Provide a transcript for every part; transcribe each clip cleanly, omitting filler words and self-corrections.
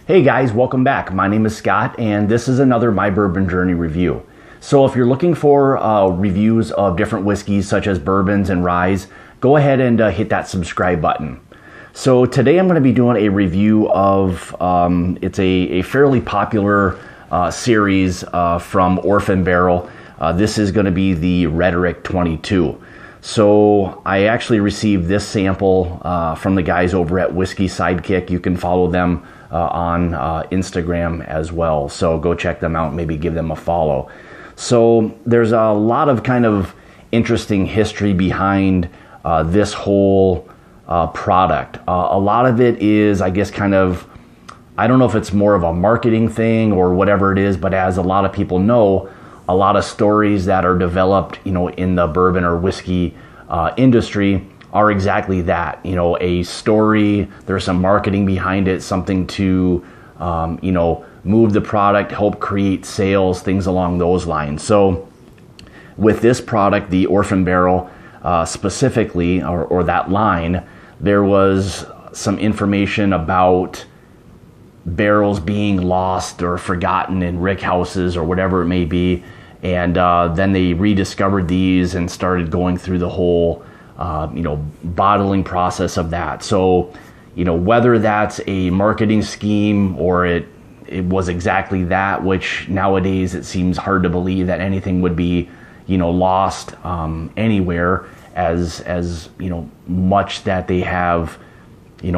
Hey guys, welcome back. My name is Scott and this is another My Bourbon Journey review. So if you're looking for reviews of different whiskeys such as bourbons and ryes, go ahead and hit that subscribe button. So today I'm going to be doing a review of, it's a fairly popular series from Orphan Barrel. This is going to be the Rhetoric 22. So I actually received this sample from the guys over at Whiskey Sidekick. You can follow them on Instagram as well. So go check them out, maybe give them a follow. So there's a lot of kind of interesting history behind this whole product. A lot of it is, I guess, kind of, I don't know if it's more of a marketing thing or whatever it is, but as a lot of people know, a lot of stories that are developed, in the bourbon or whiskey industry are exactly that, a story. There's some marketing behind it, something to, move the product, help create sales, things along those lines. So with this product, the Orphan Barrel specifically, or that line, there was some information about barrels being lost or forgotten in rick houses or whatever it may be. And then they rediscovered these and started going through the whole bottling process of that. So, whether that's a marketing scheme or it was exactly that, which nowadays it seems hard to believe that anything would be, lost anywhere as much that they have,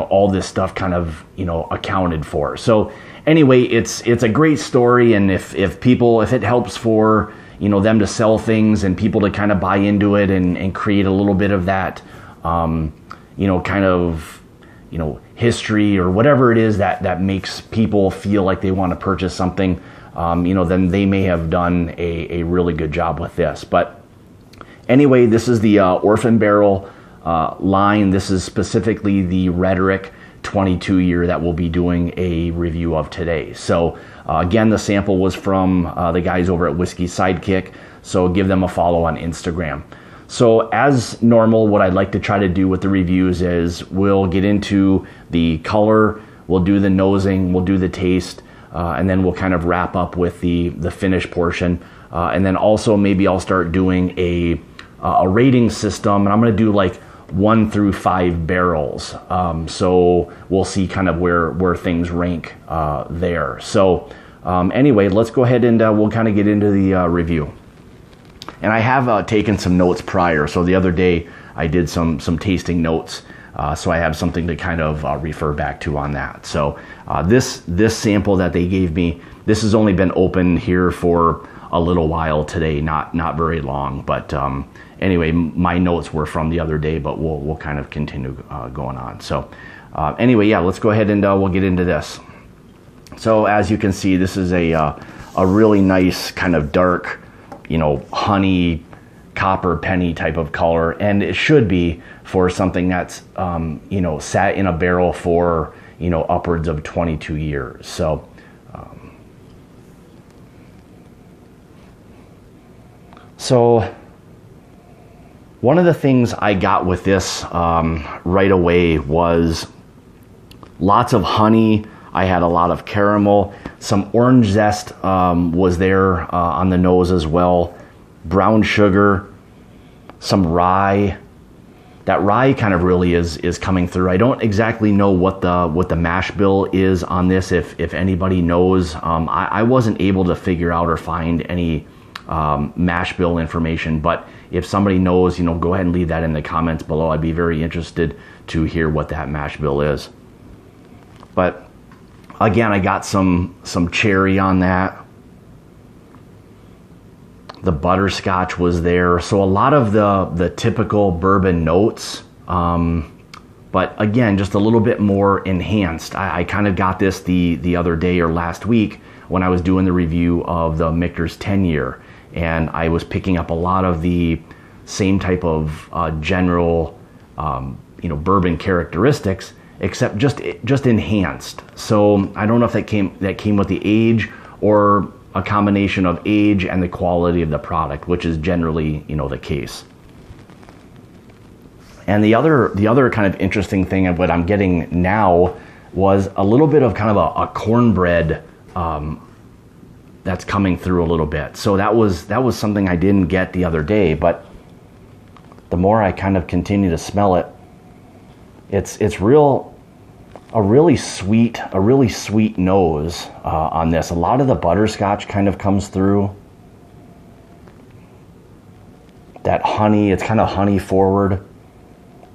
all this stuff kind of, accounted for. So anyway, it's a great story. And if it helps for, them to sell things and people to kind of buy into it and create a little bit of that, kind of, history or whatever it is that makes people feel like they want to purchase something, then they may have done a really good job with this. But anyway, this is the Orphan Barrel line. This is specifically the Rhetoric 22 year that we'll be doing a review of today. So again, the sample was from the guys over at Whiskey Sidekick, so give them a follow on Instagram. So as normal, what I'd like to try to do with the reviews is we'll get into the color, we'll do the nosing, we'll do the taste, and then we'll kind of wrap up with the finish portion. And then also maybe I'll start doing a rating system, and I'm going to do like 1 through 5 barrels. So we'll see kind of where things rank there. So anyway, let's go ahead and we'll kind of get into the review. And I have taken some notes prior. So the other day I did some tasting notes. So I have something to kind of refer back to on that. So this sample that they gave me, this has only been open here for a little while today, not very long. But anyway, my notes were from the other day, but we'll kind of continue going on. So anyway, yeah, let's go ahead and we'll get into this. So as you can see, this is a really nice kind of dark, honey, copper penny type of color. And it should be for something that's, sat in a barrel for, upwards of 22 years. So, one of the things I got with this right away was lots of honey. I had a lot of caramel. Some orange zest was there on the nose as well. Brown sugar, some rye. That rye kind of really is coming through. I don't exactly know what the mash bill is on this. If anybody knows, I wasn't able to figure out or find any mash bill information. But if somebody knows, go ahead and leave that in the comments below. I'd be very interested to hear what that mash bill is. But again, I got some cherry on that. The butterscotch was there. So a lot of the typical bourbon notes, but again, just a little bit more enhanced. I kind of got this the other day or last week when I was doing the review of the Michter's 10 year. And I was picking up a lot of the same type of general, bourbon characteristics, except just enhanced. So I don't know if that came with the age or a combination of age and the quality of the product, which is generally, the case. And the other kind of interesting thing of what I'm getting now was a little bit of kind of a cornbread that's coming through a little bit. So that was something I didn't get the other day, but the more I kind of continue to smell it, it's a really sweet nose on this. A lot of the butterscotch kind of comes through. That honey, it's kind of honey forward.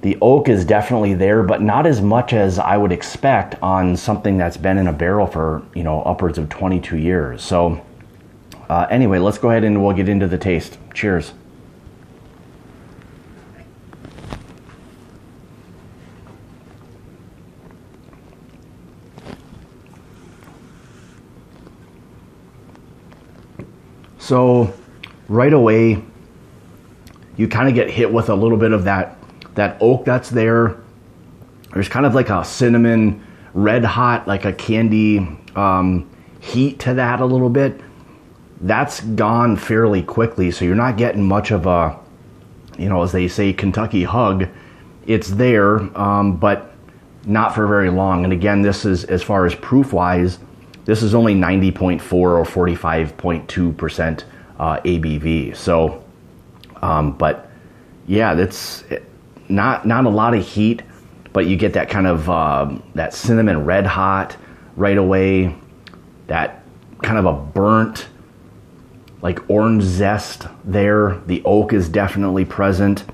The oak is definitely there, but not as much as I would expect on something that's been in a barrel for, you know, upwards of 22 years. So anyway, let's go ahead and we'll get into the taste. Cheers. So right away, you kind of get hit with a little bit of that oak that's there. There's kind of like a cinnamon, red hot, like a candy heat to that a little bit. That's gone fairly quickly, so you're not getting much of a, you know, as they say, Kentucky hug. It's there, but not for very long. And again, this is, as far as proof-wise, this is only 90.4 or 45.2% ABV. So, but yeah, that's not a lot of heat, but you get that kind of that cinnamon red hot right away, that kind of a burnt, like orange zest there. The oak is definitely present.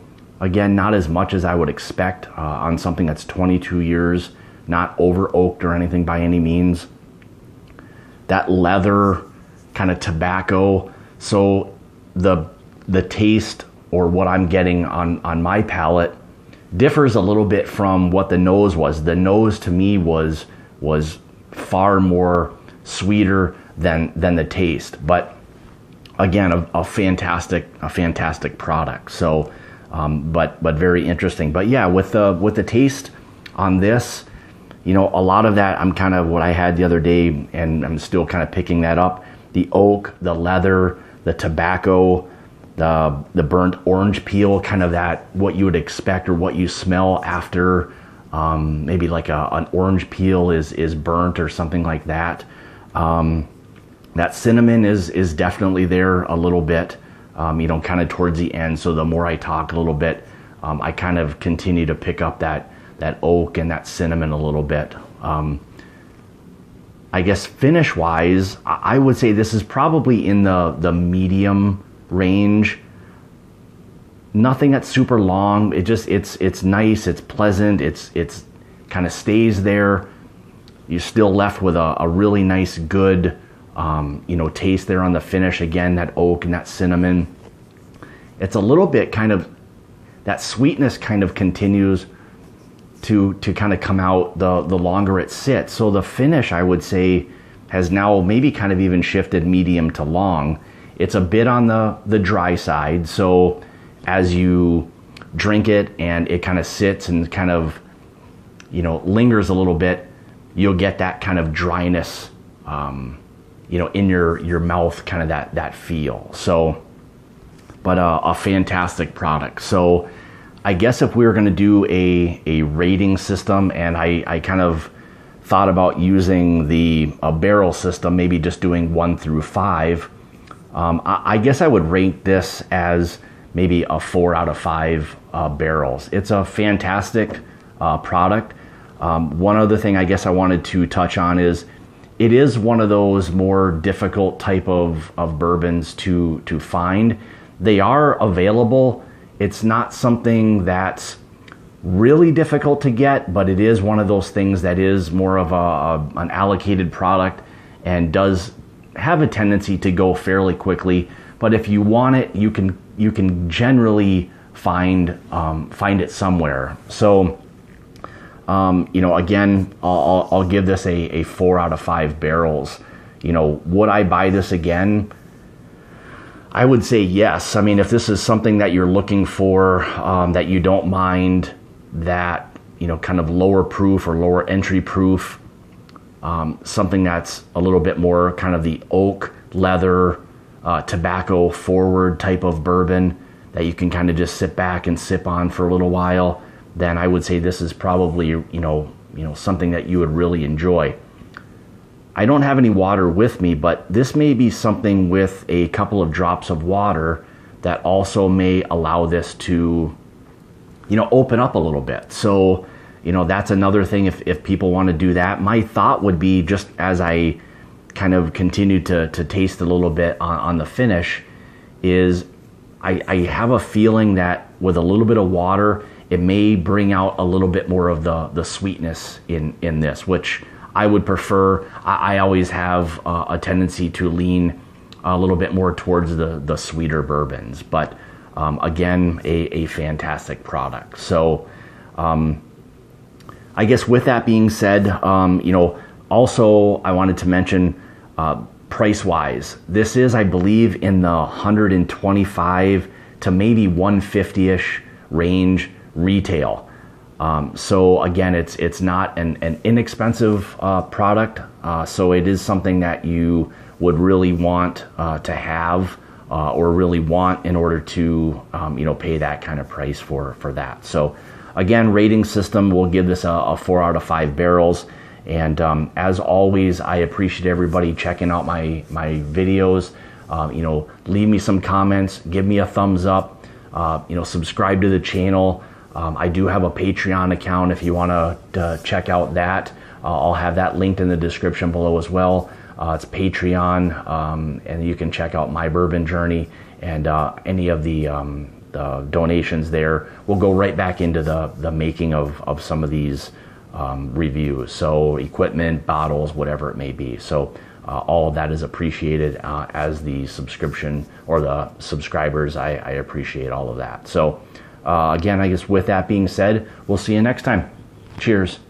Again, not as much as I would expect on something that's 22 years, not over oaked or anything by any means. That leather kind of tobacco. So the taste, or what I'm getting on my palate, differs a little bit from what the nose was. The nose to me was far more sweeter than the taste. But again, a fantastic product. So, but very interesting. But yeah, with the taste on this, you know, a lot of that, I'm kind of what I had the other day, and I'm still kind of picking that up. The oak, the leather, the tobacco, the burnt orange peel, kind of that, what you would expect or what you smell after maybe like an orange peel is burnt or something like that. That cinnamon is definitely there a little bit, you know, kind of towards the end. So the more I talk a little bit, I kind of continue to pick up that oak and that cinnamon a little bit. I guess finish wise, I would say this is probably in the medium range. Nothing that's super long. It's nice, it's pleasant, it's kind of stays there. You're still left with a really nice, good you know, taste there on the finish. Again, that oak and that cinnamon. It's a little bit kind of, that sweetness kind of continues to kind of come out the longer it sits. So the finish, I would say, has now maybe kind of even shifted medium to long. It's a bit on the dry side. So as you drink it and it kind of sits and kind of, you know, lingers a little bit, you'll get that kind of dryness, you know, in your mouth, kind of that feel. So, but a fantastic product. So I guess if we were going to do a rating system, and I kind of thought about using a barrel system, maybe just doing 1 through 5, I guess I would rate this as maybe a 4 out of 5 barrels. It's a fantastic product. One other thing I guess I wanted to touch on is it is one of those more difficult type of bourbons to find. They are available. It's not something that's really difficult to get, but it is one of those things that is more of an allocated product and does have a tendency to go fairly quickly. But if you want it, you can generally find it somewhere. So you know, again, I'll give this a 4 out of 5 barrels. You know, would I buy this again? I would say yes. I mean, if this is something that you're looking for, that you don't mind, that, you know, kind of lower proof or lower entry proof, something that's a little bit more kind of the oak, leather, tobacco forward type of bourbon that you can kind of just sit back and sip on for a little while, then I would say this is probably, you know, something that you would really enjoy. I don't have any water with me, but this may be something with a couple of drops of water that also may allow this to, open up a little bit. So, that's another thing if people want to do that. My thought would be, just as I kind of continue to taste a little bit on the finish, is I have a feeling that with a little bit of water, it may bring out a little bit more of the sweetness in this, which I would prefer. I always have a tendency to lean a little bit more towards the sweeter bourbons, but again, a fantastic product. So I guess with that being said, also I wanted to mention price-wise, this is, I believe, in the 125 to maybe 150-ish range retail. So again, it's not an inexpensive product, so it is something that you would really want to have or really want in order to pay that kind of price for that. So again, rating system, we'll give this a 4 out of 5 barrels. And as always, I appreciate everybody checking out my videos. Leave me some comments, give me a thumbs up, subscribe to the channel. I do have a Patreon account if you want to check out that. I'll have that linked in the description below as well. It's Patreon, and you can check out my bourbon journey, and any of the donations there will go right back into the making of some of these reviews. So equipment, bottles, whatever it may be. So all of that is appreciated. As the subscription or the subscribers, I appreciate all of that. So again, I guess with that being said, we'll see you next time. Cheers.